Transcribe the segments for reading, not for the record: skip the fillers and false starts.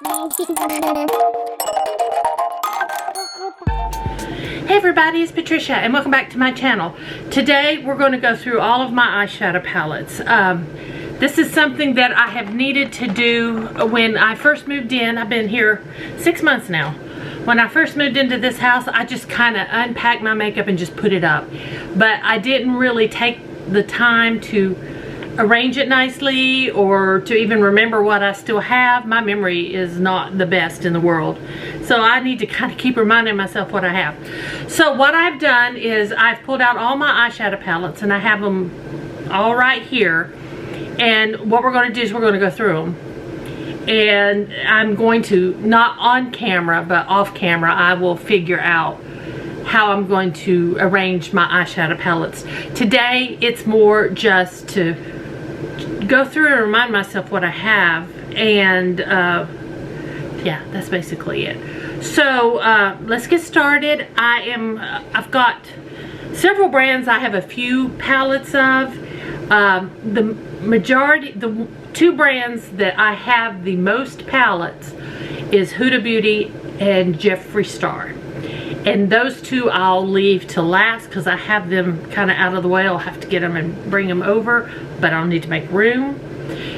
Hey everybody, it's Patricia and welcome back to my channel. Today we're going to go through all of my eyeshadow palettes. This is something that I have needed to do when I first moved in. I've been here 6 months now. When I first moved into this house, I just kind of unpacked my makeup and just put it up. But I didn't really take the time to arrange it nicely or to even remember what I still have. My memory is not the best in the world, so I need to kind of keep reminding myself what I have. So what I've done is I've pulled out all my eyeshadow palettes and I have them all right here, and what we're going to do is we're going to go through them, and I'm going to, not on camera but off camera, I will figure out how I'm going to arrange my eyeshadow palettes. Today it's more just to go through and remind myself what I have, and yeah, that's basically it. So let's get started. I've got several brands I have a few palettes of. The two brands that I have the most palettes is Huda Beauty and Jeffree Star. And those two I'll leave to last because I have them kind of out of the way. I'll have to get them and bring them over, but I'll need to make room.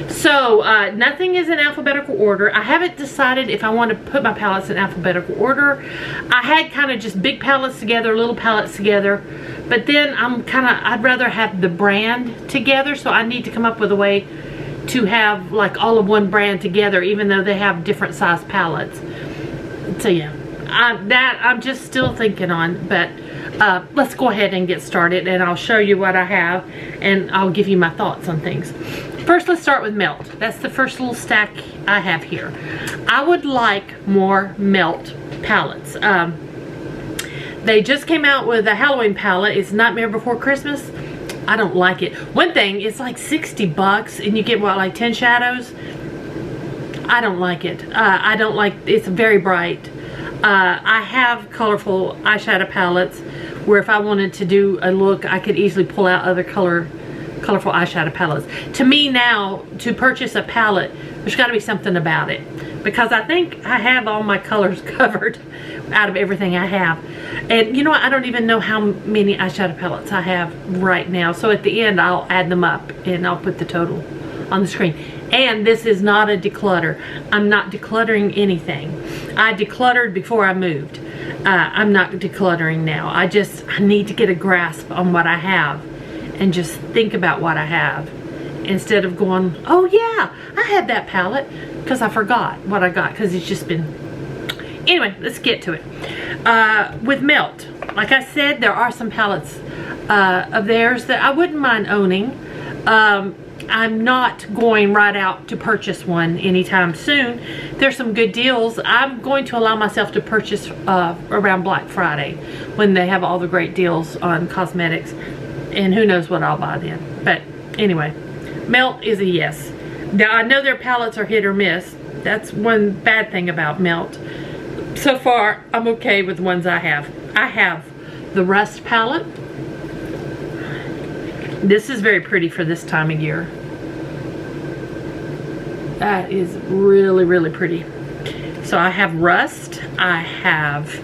So nothing is in alphabetical order. I haven't decided if I want to put my palettes in alphabetical order. I had kind of just big palettes together, little palettes together, but then I'd rather have the brand together, so I need to come up with a way to have like all of one brand together, even though they have different size palettes. So yeah. That I'm just still thinking on, but let's go ahead and get started, and I'll show you what I have and I'll give you my thoughts on things. First, let's start with Melt. That's the first little stack I have here. I would like more Melt palettes. They just came out with a Halloween palette. It's Nightmare Before Christmas. I don't like it. One thing, it's like 60 bucks and you get what, like 10 shadows? I don't like it. I don't like, it's very bright. I have colorful eyeshadow palettes where if I wanted to do a look, I could easily pull out other colorful eyeshadow palettes. To me now, to purchase a palette, there's got to be something about it, because I think I have all my colors covered out of everything I have. And you know what, I don't even know how many eyeshadow palettes I have right now, so at the end I'll add them up and I'll put the total on the screen. And this is not a declutter. I'm not decluttering anything. I decluttered before I moved. I'm not decluttering now. I need to get a grasp on what I have and just think about what I have, instead of going, oh yeah, I had that palette, because I forgot what I got, because it's just been... Anyway, let's get to it. With Melt, like I said, there are some palettes of theirs that I wouldn't mind owning. I'm not going right out to purchase one anytime soon. There's some good deals. I'm going to allow myself to purchase around Black Friday, when they have all the great deals on cosmetics, and who knows what I'll buy then. But anyway, Melt is a yes. Now I know their palettes are hit or miss. That's one bad thing about Melt. So far I'm okay with the ones I have. I have the Rust palette. This is very pretty for this time of year. That is really, really pretty. So I have Rust. I have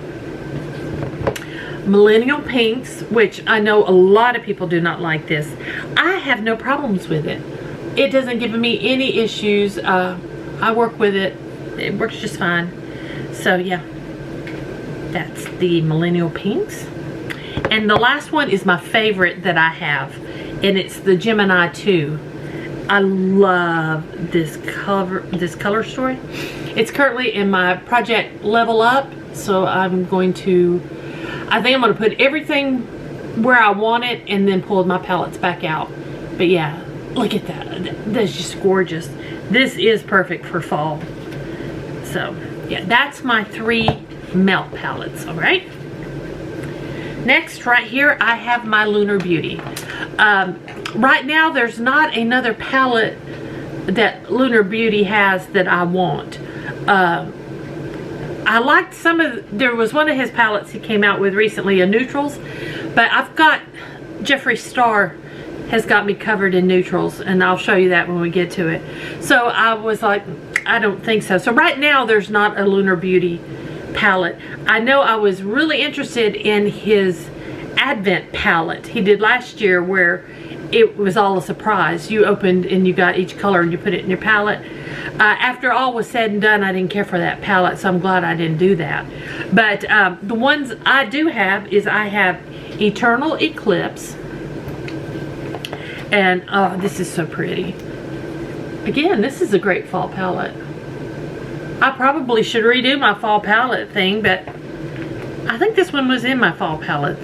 Millennial Pinks, which I know a lot of people do not like this. I have no problems with it. It doesn't give me any issues. I work with it. It works just fine. So yeah, that's the Millennial Pinks. And the last one is my favorite that I have, and it's the Gemini 2. I love this color story. It's currently in my project Level Up, so I think I'm going to put everything where I want it and then pull my palettes back out. But yeah, look at that. That's just gorgeous. This is perfect for fall. So yeah, that's my 3 Melt palettes. All right. Next, right here, I have my Lunar Beauty. Right now, there's not another palette that Lunar Beauty has that I want. I liked there was one of his palettes he came out with recently, a neutrals, but I've got Jeffree Star has got me covered in neutrals, and I'll show you that when we get to it. So I was like, I don't think so. So right now there's not a Lunar Beauty palette. I know I was really interested in his Advent palette he did last year, where it was all a surprise. You opened and you got each color and you put it in your palette. After all was said and done, I didn't care for that palette, so I'm glad I didn't do that. But the ones I do have is I have Eternal Eclipse. And oh, this is so pretty. Again, this is a great fall palette. I probably should redo my fall palette thing, but I think this one was in my fall palette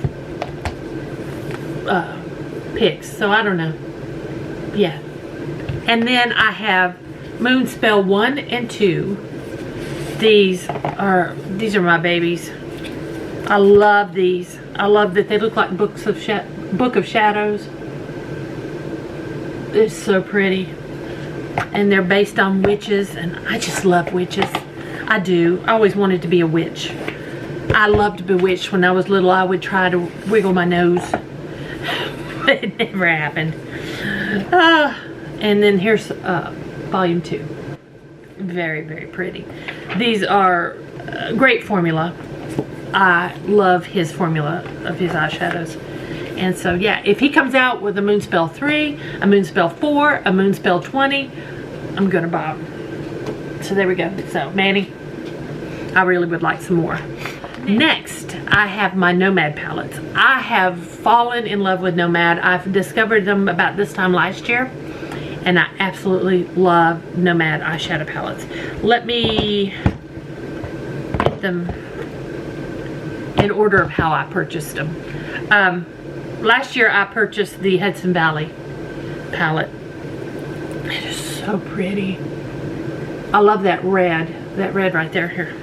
picks, so I don't know. Yeah. And then I have Moonspell 1 and 2. These are my babies. I love these. I love that they look like Book of Shadows. It's so pretty. And they're based on witches, and I just love witches. I do. I always wanted to be a witch. I loved Bewitched. When I was little, I would try to wiggle my nose. It never happened. And then here's volume 2. Very, very pretty. These are great formula. I love his formula of his eyeshadows. And so, yeah, if he comes out with a Moonspell 3, a Moonspell 4, a Moonspell 20, I'm going to buy them. So there we go. So, Manny, I really would like some more. Next, I have my Nomad palettes. I have fallen in love with Nomad. I've discovered them about this time last year, and I absolutely love Nomad eyeshadow palettes. Let me get them in order of how I purchased them. Last year I purchased the Hudson Valley palette. It is so pretty. I love that red right there. Here.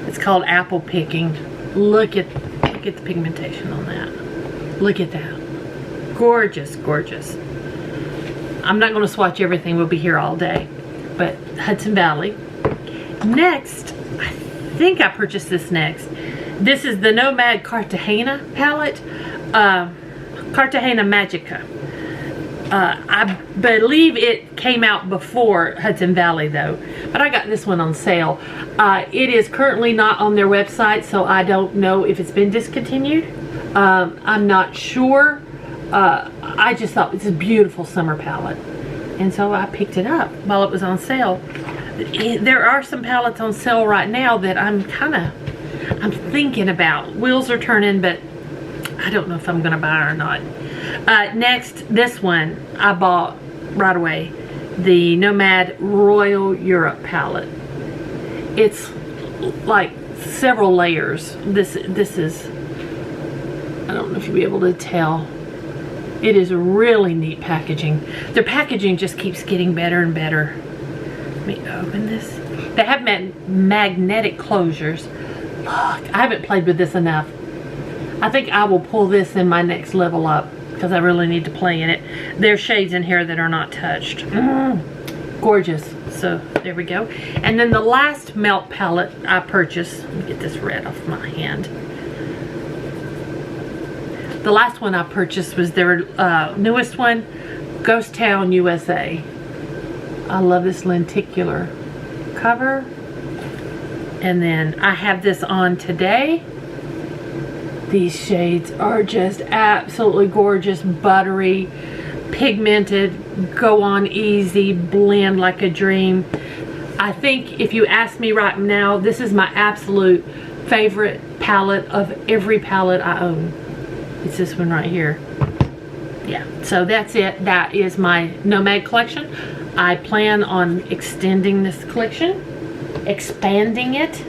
It's called Apple Picking. Look at the pigmentation on that. Look at that. Gorgeous, gorgeous. I'm not going to swatch everything. We'll be here all day. But Hudson Valley. Next, I think I purchased this next. This is the Nomad Cartagena palette. Cartagena Magica. I believe it came out before Hudson Valley though, but I got this one on sale. It is currently not on their website, so I don't know if it's been discontinued. I'm not sure. I just thought it's a beautiful summer palette, and so I picked it up while it was on sale. There are some palettes on sale right now that I'm thinking about. Wheels are turning, but I don't know if I'm gonna buy it or not. Next, this one I bought right away, the Nomad Royal Europe palette. It's like several layers. This is, I don't know if you'll be able to tell. It is really neat packaging. Their packaging just keeps getting better and better. Let me open this. They have magnetic closures. Look, I haven't played with this enough. I think I will pull this in my next level up because I really need to play in it. There's shades in here that are not touched. Gorgeous. So there we go. And then the last melt palette I purchased, let me get this red off my hand. The last one I purchased was their newest one, Ghost Town USA. I love this lenticular cover. And then I have this on today. These shades are just absolutely gorgeous, buttery, pigmented, go on easy, blend like a dream. I think if you ask me right now, this is my absolute favorite palette of every palette I own. It's this one right here. Yeah, so that's it. That is my Nomad collection. I plan on extending this collection, expanding it.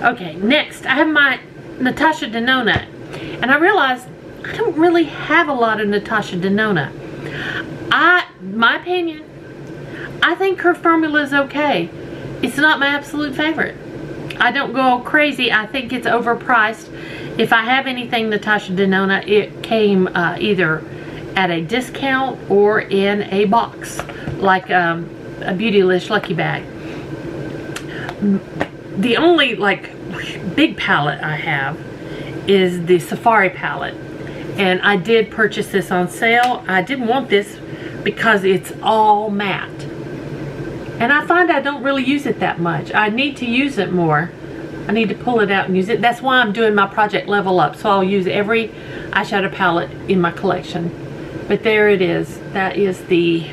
Okay, next I have my Natasha Denona, and I realized I don't really have a lot of Natasha Denona. My opinion, I think her formula is okay. It's not my absolute favorite. I don't go crazy. I think it's overpriced. If I have anything Natasha Denona, it came either at a discount or in a box, like a Beautylish Lucky Bag. The only like big palette I have is the Safari palette, and I did purchase this on sale. I didn't want this because it's all matte. And I find I don't really use it that much. I need to use it more. I need to pull it out and use it. That's why I'm doing my Project Level Up. So I'll use every eyeshadow palette in my collection. But there it is. That is the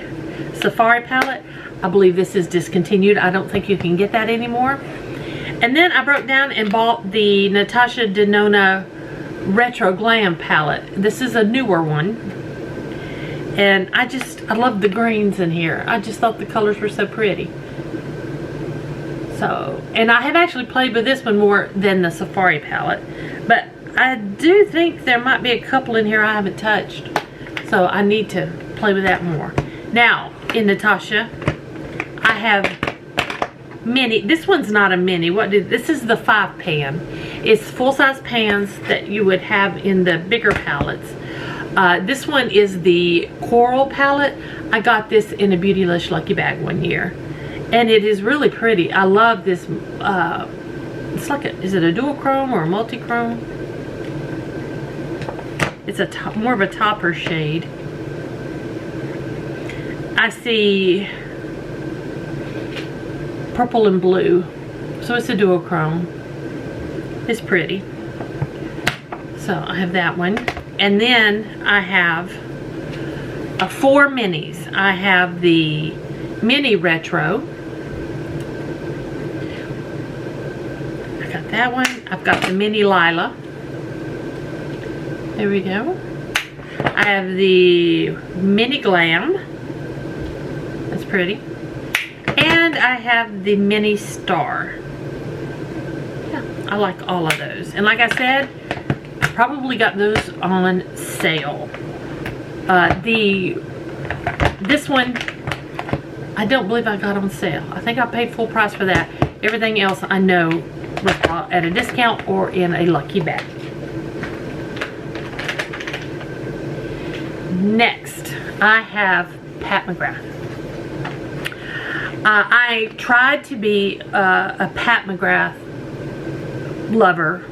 Safari palette. I believe this is discontinued. I don't think you can get that anymore. And then I broke down and bought the Natasha Denona Retro Glam palette. This is a newer one. And I love the greens in here. I just thought the colors were so pretty. So, and I have actually played with this one more than the Safari palette. But I do think there might be a couple in here I haven't touched. So I need to play with that more. Now, in Natasha, I have mini. This one's not a mini. This is the 5 pan. It's full-size pans that you would have in the bigger palettes. This one is the Coral palette. I got this in a Beautylish Lucky Bag one year. And it is really pretty. I love this. It's like is it a dual chrome or a multi-chrome? It's more of a topper shade. I see purple and blue. So it's a dual chrome. It's pretty. So I have that one. And then I have 4 minis. I have the Mini Retro. I got that one. I've got the Mini Lila. There we go. I have the Mini Glam. That's pretty. And I have the Mini Star. Yeah, I like all of those. And like I said, I probably got those on sale. This one, I don't believe I got on sale. I think I paid full price for that. Everything else I know was at a discount or in a lucky bag. Next, I have Pat McGrath. I tried to be a Pat McGrath lover.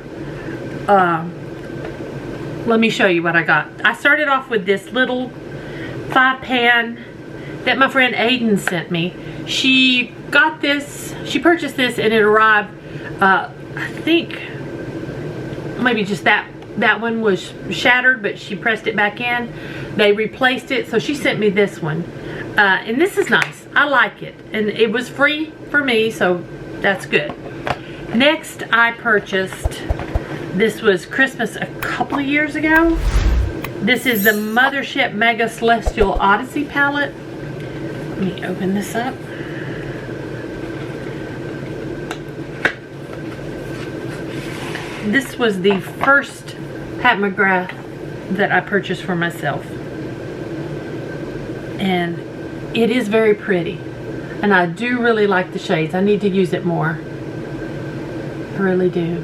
Let me show you what I got. I started off with this little 5 pan that my friend Aiden sent me. She got this, she purchased this and it arrived, I think maybe just that one was shattered, but she pressed it back in. They replaced it, so she sent me this one. And this is nice. I like it. And it was free for me, so that's good. Next, I purchased, this was Christmas a couple of years ago. This is the Mothership Mega Celestial Odyssey palette. Let me open this up. This was the first Pat McGrath that I purchased for myself. And it is very pretty. And I do really like the shades. I need to use it more. I really do.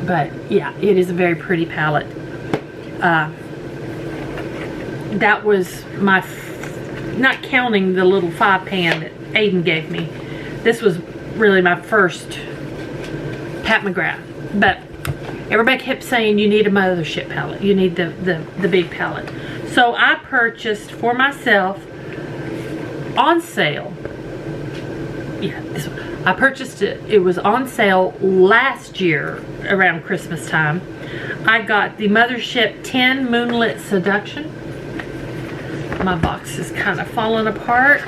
But yeah, it is a very pretty palette. That was my, not counting the little 5 pan that Aiden gave me. This was really my first Pat McGrath. But everybody kept saying you need a Mothership palette. You need the big palette. So I purchased for myself on sale. Yeah, this one. I purchased it. It was on sale last year around Christmas time. I got the Mothership 10 Moonlit Seduction. My box is kind of falling apart.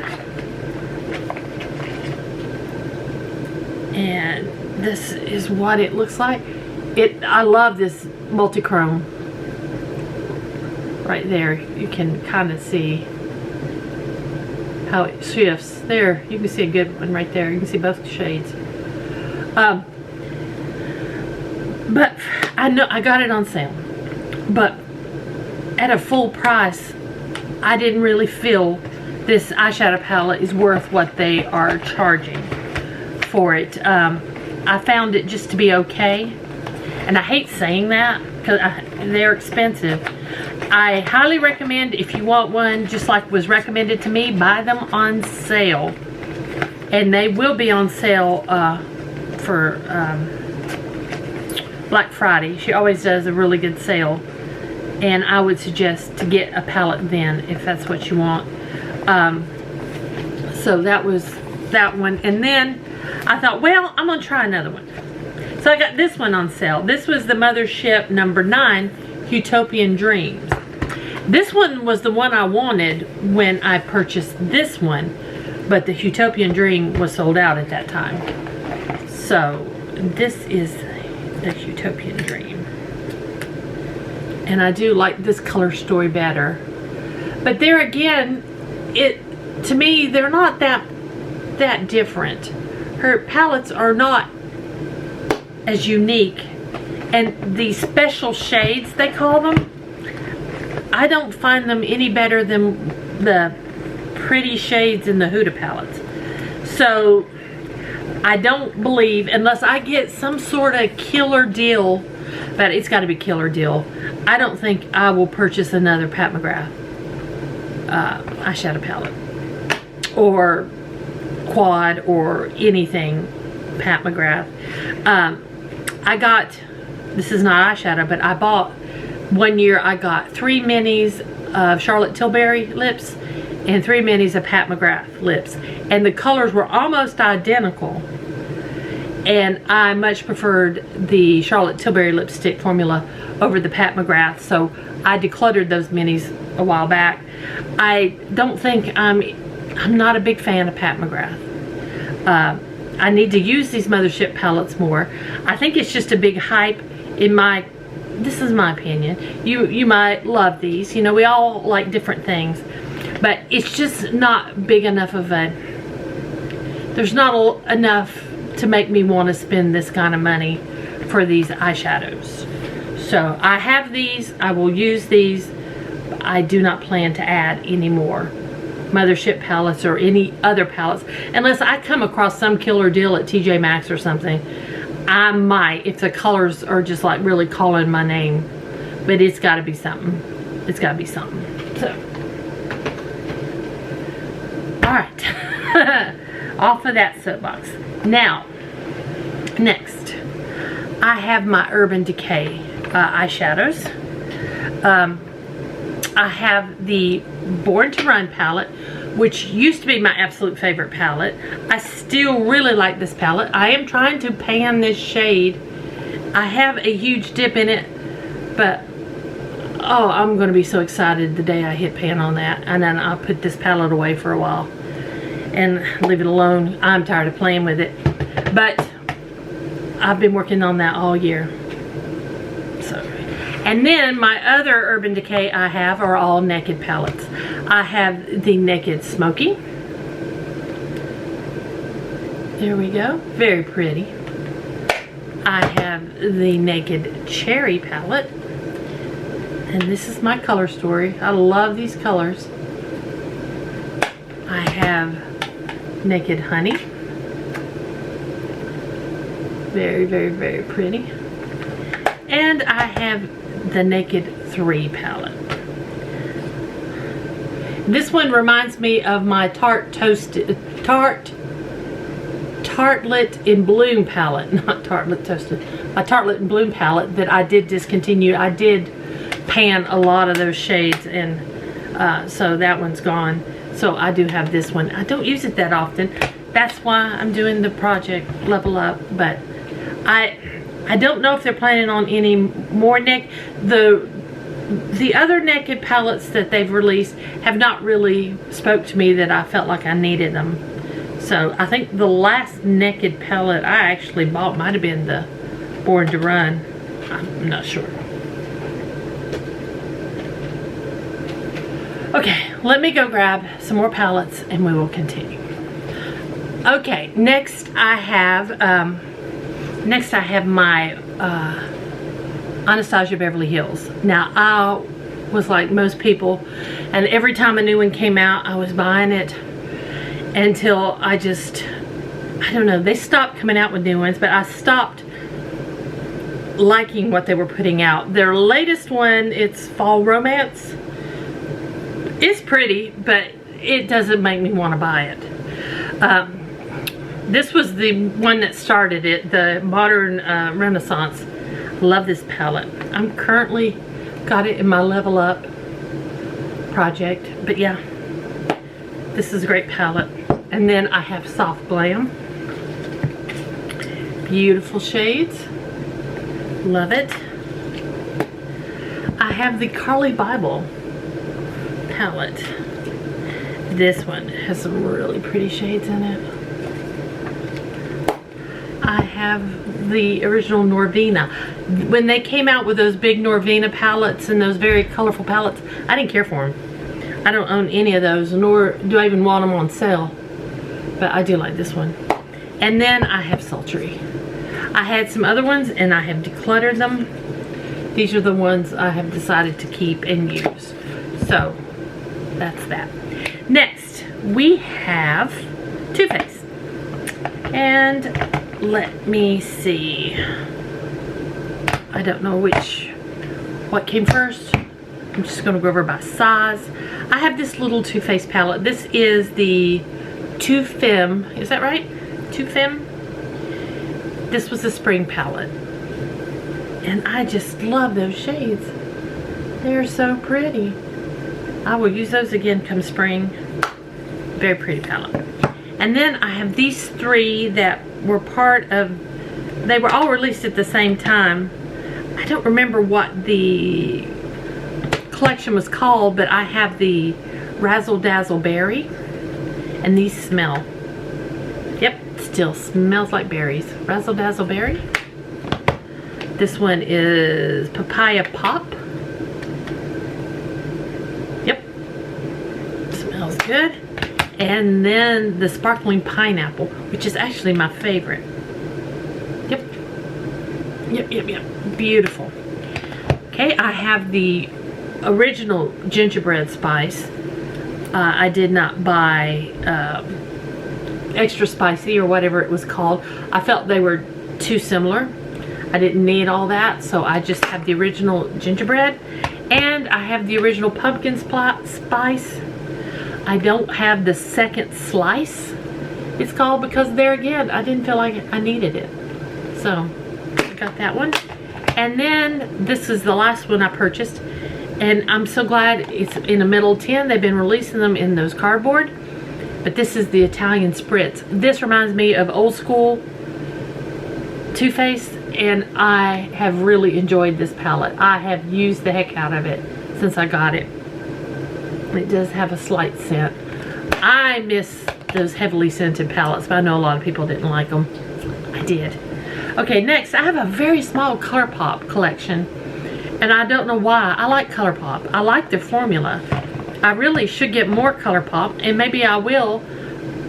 And this is what it looks like. I love this multi-chrome. Right there, you can kind of see how it shifts. There, you can see a good one right there. You can see both the shades. But I know I got it on sale. But at a full price, I didn't really feel this eyeshadow palette is worth what they are charging for it. I found it just to be okay. And I hate saying that because they're expensive. I highly recommend, if you want one just like was recommended to me, buy them on sale. And they will be on sale for Black Friday. She always does a really good sale. And I would suggest to get a palette then if that's what you want. So that was that one. And then I thought, well, I'm gonna try another one. So I got this one on sale. This was the Mothership number 9, Utopian Dreams. This one was the one I wanted when I purchased this one, but the Utopian Dream was sold out at that time. So this is the Utopian Dream. And I do like this color story better. But there again, to me, they're not that different. Her palettes are not as unique. And these special shades, they call them, I don't find them any better than the pretty shades in the Huda palettes. So I don't believe, unless I get some sort of killer deal, but it's got to be killer deal, I don't think I will purchase another Pat McGrath eyeshadow palette or quad or anything Pat McGrath. I got, this is not eyeshadow, but I bought, one year I got 3 minis of Charlotte Tilbury lips and 3 minis of Pat McGrath lips, and the colors were almost identical, and I much preferred the Charlotte Tilbury lipstick formula over the Pat McGrath, so I decluttered those minis a while back. I don't think, I'm not a big fan of Pat McGrath. I need to use these Mothership palettes more. I think it's just a big hype in my, this is my opinion. You might love these. You know, we all like different things. But it's just not big enough of a, there's not enough to make me want to spend this kind of money for these eyeshadows. So I have these. I will use these. I do not plan to add any more Mothership palettes or any other palettes unless I come across some killer deal at TJ Maxx or something. I might, if the colors are just like really calling my name, but it's got to be something. It's got to be something. So, all right, off of that soapbox. Now, next, I have my Urban Decay eyeshadows. I have the Born to Run palette, which used to be my absolute favorite palette. I still really like this palette. I am trying to pan this shade. I have a huge dip in it, but oh, I'm going to be so excited the day I hit pan on that, and then I'll put this palette away for a while and leave it alone. I'm tired of playing with it, but I've been working on that all year. So, and then my other Urban Decay I have are all Naked palettes. I have the Naked Smoky. There we go, very pretty. I have the Naked Cherry palette, and this is my color story. I love these colors. I have Naked Honey. Very, very, very pretty. And I have the Naked 3 palette. This one reminds me of my Tartlet in Bloom palette, not Tartlet Toasted, my Tartlet in Bloom palette that I did discontinue. I did pan a lot of those shades, and so that one's gone. So I do have this one. I don't use it that often. That's why I'm doing the project Level Up, but I don't know if they're planning on any more the other Naked palettes that they've released have not really spoke to me that I felt like I needed them. So I think the last Naked palette I actually bought might have been the Born to Run. I'm not sure. Okay, let me go grab some more palettes and we will continue. Okay, next I have my Anastasia Beverly Hills. Now, I was like most people, and every time a new one came out, I was buying it until I don't know, they stopped coming out with new ones, but I stopped liking what they were putting out. Their latest one, it's Fall Romance. It's pretty, but it doesn't make me want to buy it. This was the one that started it, the Modern Renaissance. Love this palette. I'm currently got it in my Level Up project, but yeah, this is a great palette. and then I have Soft Glam. Beautiful shades. Love it. I have the Carly Bible palette. This one has some really pretty shades in it. I have the original Norvina. When they came out with those big Norvina palettes and those very colorful palettes, I didn't care for them. I don't own any of those, nor do I even want them on sale. But I do like this one. And then I have Sultry. I had some other ones and I have decluttered them. These are the ones I have decided to keep and use. So, that's that. Next, we have Too Faced. And let me see. I don't know what came first. I'm just going to go over by size. I have this little Too Faced palette. This is the Too Femme. Is that right? Too Femme? This was the spring palette. And I just love those shades. They're so pretty. I will use those again come spring. Very pretty palette. And then I have these three that were part of, they were all released at the same time. I don't remember what the collection was called, but I have the Razzle Dazzle Berry. And these smell. Yep, still smells like berries. Razzle Dazzle Berry. This one is Papaya Pop. Yep. Smells good. And then the Sparkling Pineapple, which is actually my favorite. Yep. Yep. Beautiful. Okay, I have the original gingerbread spice. I did not buy extra spicy or whatever it was called. I felt they were too similar. I didn't need all that, so I just have the original gingerbread. And I have the original pumpkin spice. I don't have the second slice, it's called, because there again, I didn't feel like I needed it. So, I got that one. And then, this is the last one I purchased. And I'm so glad it's in a metal tin. They've been releasing them in those cardboard. But this is the Italian Spritz. This reminds me of old school Too Faced. And I have really enjoyed this palette. I have used the heck out of it since I got it. It does have a slight scent. I miss those heavily scented palettes, but I know a lot of people didn't like them. I did. Okay, next I have a very small ColourPop collection. And I don't know why. I like ColourPop. I like their formula. I really should get more ColourPop, and maybe I will.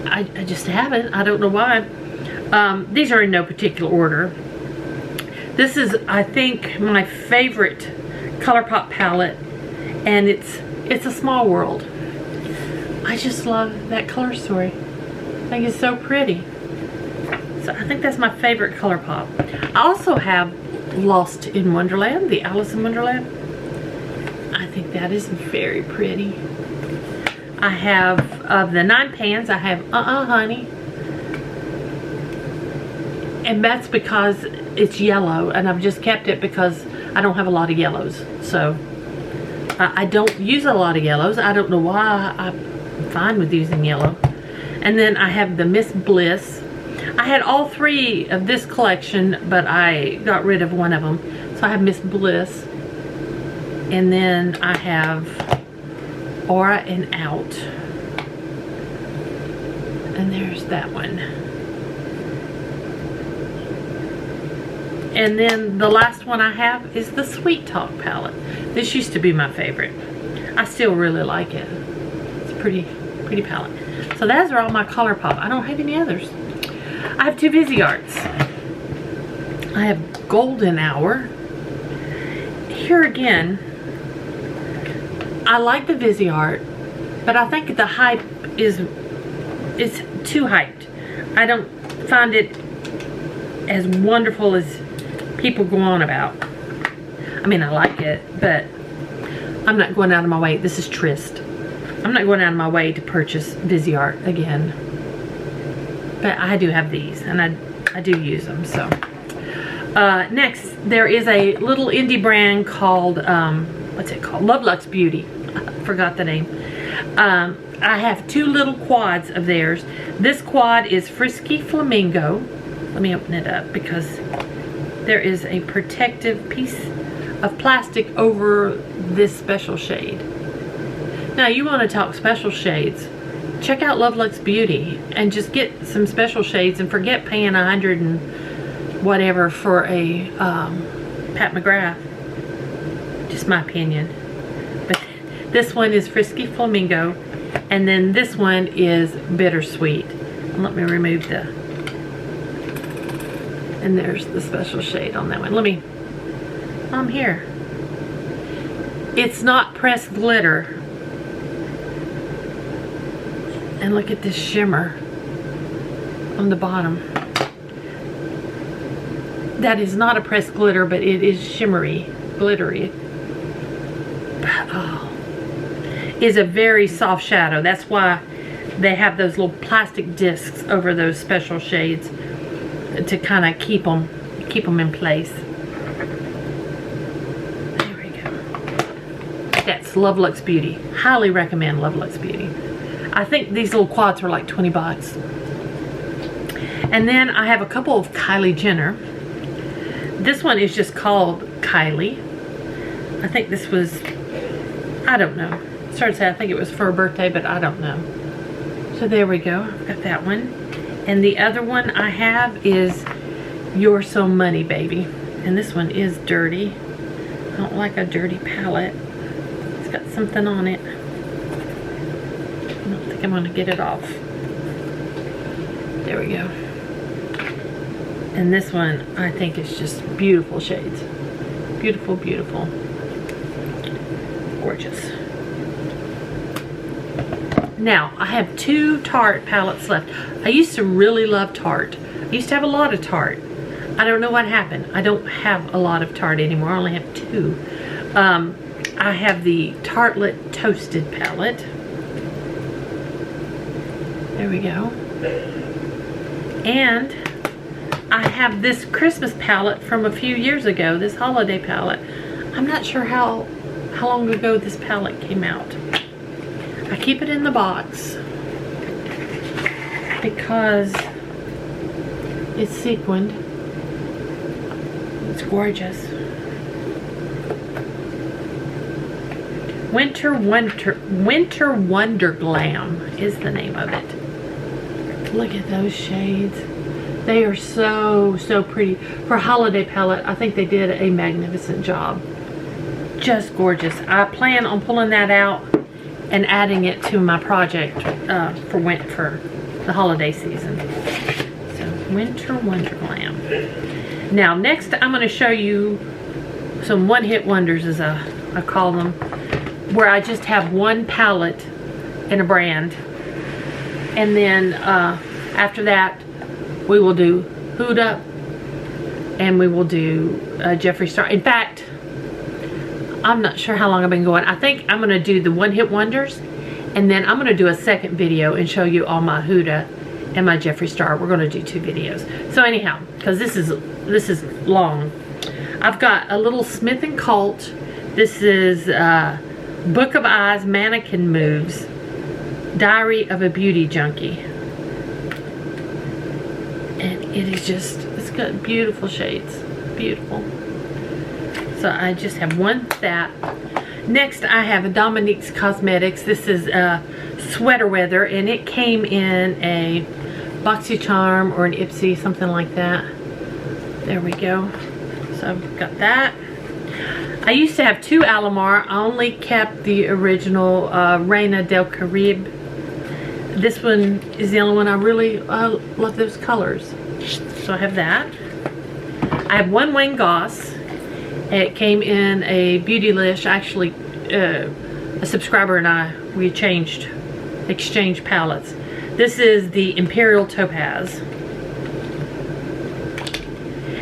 I just haven't. I don't know why. These are in no particular order. This is, I think, my favorite ColourPop palette, and it's a small world. I just love that color story. I think it's so pretty. So I think that's my favorite ColourPop. I also have Lost in Wonderland, the Alice in Wonderland. I think that is very pretty. I have, of the 9 pans, I have Honey. And that's because it's yellow, and I've just kept it because I don't have a lot of yellows. So, I don't use a lot of yellows. I don't know why. I'm fine with using yellow. And then I have the Miss Bliss. I had all 3 of this collection, but I got rid of one of them. So I have Miss Bliss. And then I have Aura and Out. And there's that one. And then the last one I have is the Sweet Talk palette. This used to be my favorite. I still really like it. It's a pretty palette. So those are all my ColourPop. I don't have any others. I have 2 Visearts. I have Golden Hour. Here again, I like the Viseart, but I think the hype is too hyped. I don't find it as wonderful as people go on about. I mean, I like it, but I'm not going out of my way. This is Trist. I'm not going out of my way to purchase Viseart again. But I do have these, and I do use them, so. Next, there is a little indie brand called, what's it called? Love Luxe Beauty. I forgot the name. I have 2 little quads of theirs. This quad is Frisky Flamingo. Let me open it up because there is a protective piece of plastic over this special shade. Now you want to talk special shades, check out Loveluxe Beauty and just get some special shades and forget paying $100 and whatever for a Pat McGrath. Just my opinion. But this one is Frisky Flamingo, and then this one is Bittersweet. Let me remove the, and there's the special shade on that one. Let me, I'm here. It's not pressed glitter. And look at this shimmer on the bottom. That is not a pressed glitter, but it is shimmery, glittery. Oh, is a very soft shadow. That's why they have those little plastic discs over those special shades to kind of keep them in place. There we go. That's Loveluxe Beauty. Highly recommend Loveluxe Beauty. I think these little quads were like 20 bucks. And then I have a couple of Kylie Jenner. This one is just called Kylie. I think this was, I don't know. It started to say I think it was for her birthday, but I don't know. So there we go. I've got that one. And the other one I have is You're So Money, Baby. And this one is dirty. I don't like a dirty palette. It's got something on it. I don't think I'm going to get it off. There we go. And this one I think is just beautiful shades. Beautiful, beautiful. Gorgeous. Now, I have 2 Tarte palettes left. I used to really love Tarte. I used to have a lot of Tarte. I don't know what happened. I don't have a lot of Tarte anymore. I only have 2. I have the Tartelette Toasted palette. There we go. And I have this Christmas palette from a few years ago, this holiday palette. I'm not sure how long ago this palette came out. I keep it in the box because it's sequined. It's gorgeous. Winter Wonder Glam is the name of it. Look at those shades. They are so pretty. For a holiday palette, I think they did a magnificent job. Just gorgeous. I plan on pulling that out and adding it to my project for the holiday season. So Winter Wonder Glam. Now next I'm going to show you some one-hit wonders, as I call them, where I just have one palette in a brand, and then after that we will do Huda and we will do Jeffree Star. In fact, I'm not sure how long I've been going. I think I'm going to do the one-hit wonders, and then I'm going to do a second video and show you all my Huda and my Jeffree Star. We're going to do 2 videos. So anyhow, because this is long, I've got a little Smith & Colt. This is Book of Eyes Mannequin Moves, Diary of a Beauty Junkie. And it is just, it's got beautiful shades. Beautiful. So I just have one that. Next I have a Dominique's Cosmetics. This is Sweater Weather, and it came in a BoxyCharm or an Ipsy, something like that. There we go. So I've got that. I used to have 2 Alamar. I only kept the original Reina del Caribe. This one is the only one I really love those colors. So I have that. I have one Wayne Goss. It came in a Beautylish. Actually, a subscriber and I, we exchanged palettes. This is the Imperial Topaz.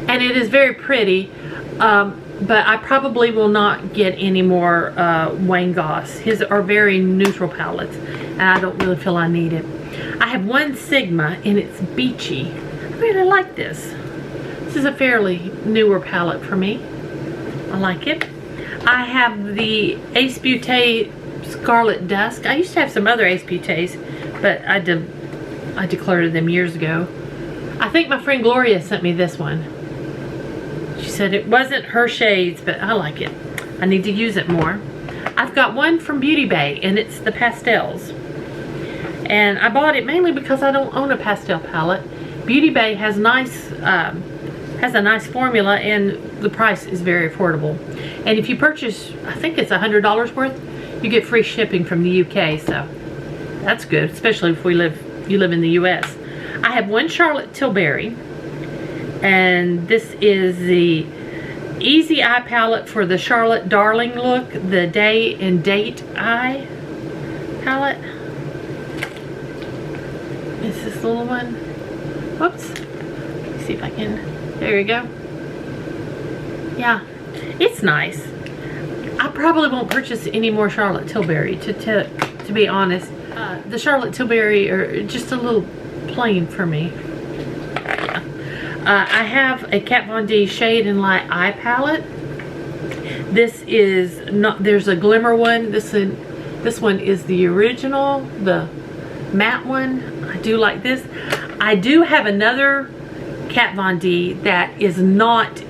And it is very pretty, but I probably will not get any more Wayne Goss. His are very neutral palettes, and I don't really feel I need it. I have one Sigma, and it's Beachy. I really like this. This is a fairly newer palette for me. I like it. I have the Ace Beauté Scarlet Dusk. I used to have some other Ace Beautés, but I I decluttered them years ago. I think my friend Gloria sent me this one. She said it wasn't her shades, but I like it. I need to use it more. I've got one from Beauty Bay, and it's the pastels. And I bought it mainly because I don't own a pastel palette. Beauty Bay has a nice formula, and the price is very affordable. And if you purchase, I think it's $100 worth, you get free shipping from the UK, so that's good, especially if you live in the US. I have one Charlotte Tilbury, and this is the Easy Eye palette for the Charlotte Darling look, the Day and Date Eye palette. It's this little one. Whoops. Let me see if I can. There you go. Yeah, it's nice. I probably won't purchase any more Charlotte Tilbury, to be honest. The Charlotte Tilbury are just a little plain for me. I have a Kat Von D Shade and Light Eye palette. This is not, there's a glimmer one. This one is the original, the matte one. I do like this. I do have another Kat Von D that is not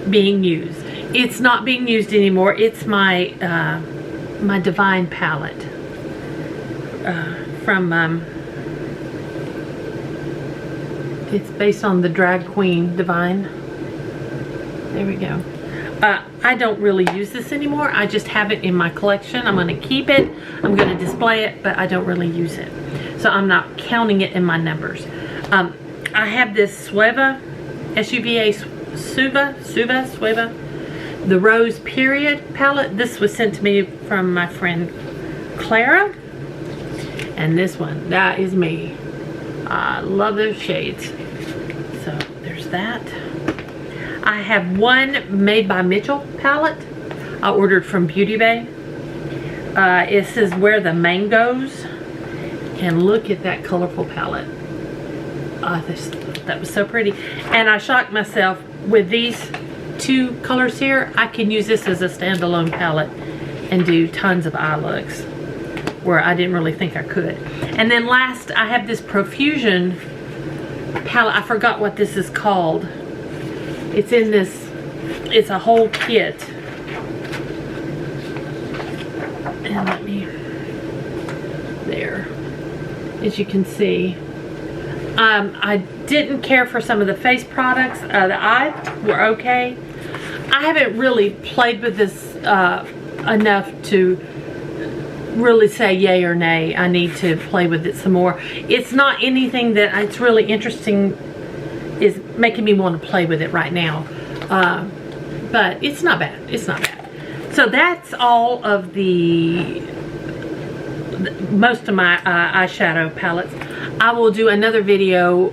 being used. It's not being used anymore. It's my my Divine palette from it's based on the drag queen Divine. There we go. I don't really use this anymore. I just have it in my collection. I'm going to keep it. I'm going to display it, but I don't really use it. So I'm not counting it in my numbers. I have this Sueva, Sueva, the Rose Period palette. This was sent to me from my friend Clara. And this one, that is me. I love those shades. So there's that. I have one Made by Mitchell palette I ordered from Beauty Bay. It says Where the Mangoes. And look at that colorful palette. That was so pretty. And I shocked myself with these two colors here. I can use this as a standalone palette and do tons of eye looks where I didn't really think I could. And then last, I have this Profusion palette. I forgot what this is called. It's in this, it's a whole kit. And let me, there. As you can see, I didn't care for some of the face products. The eye were okay. I haven't really played with this enough to really say yay or nay. I need to play with it some more. It's not anything that it's really interesting, is making me want to play with it right now. But it's not bad. It's not bad. So that's all of most of my eyeshadow palettes. I will do another video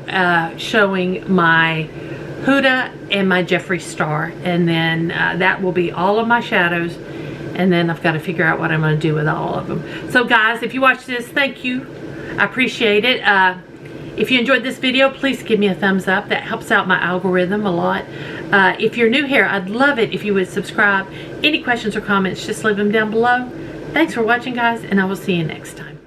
showing my Huda and my Jeffree Star, and then that will be all of my shadows, and then I've got to figure out what I'm going to do with all of them. So guys, if you watch this, thank you. I appreciate it. If you enjoyed this video, please give me a thumbs up. That helps out my algorithm a lot. If you're new here, I'd love it if you would subscribe. Any questions or comments, just leave them down below. Thanks for watching, guys, and I will see you next time.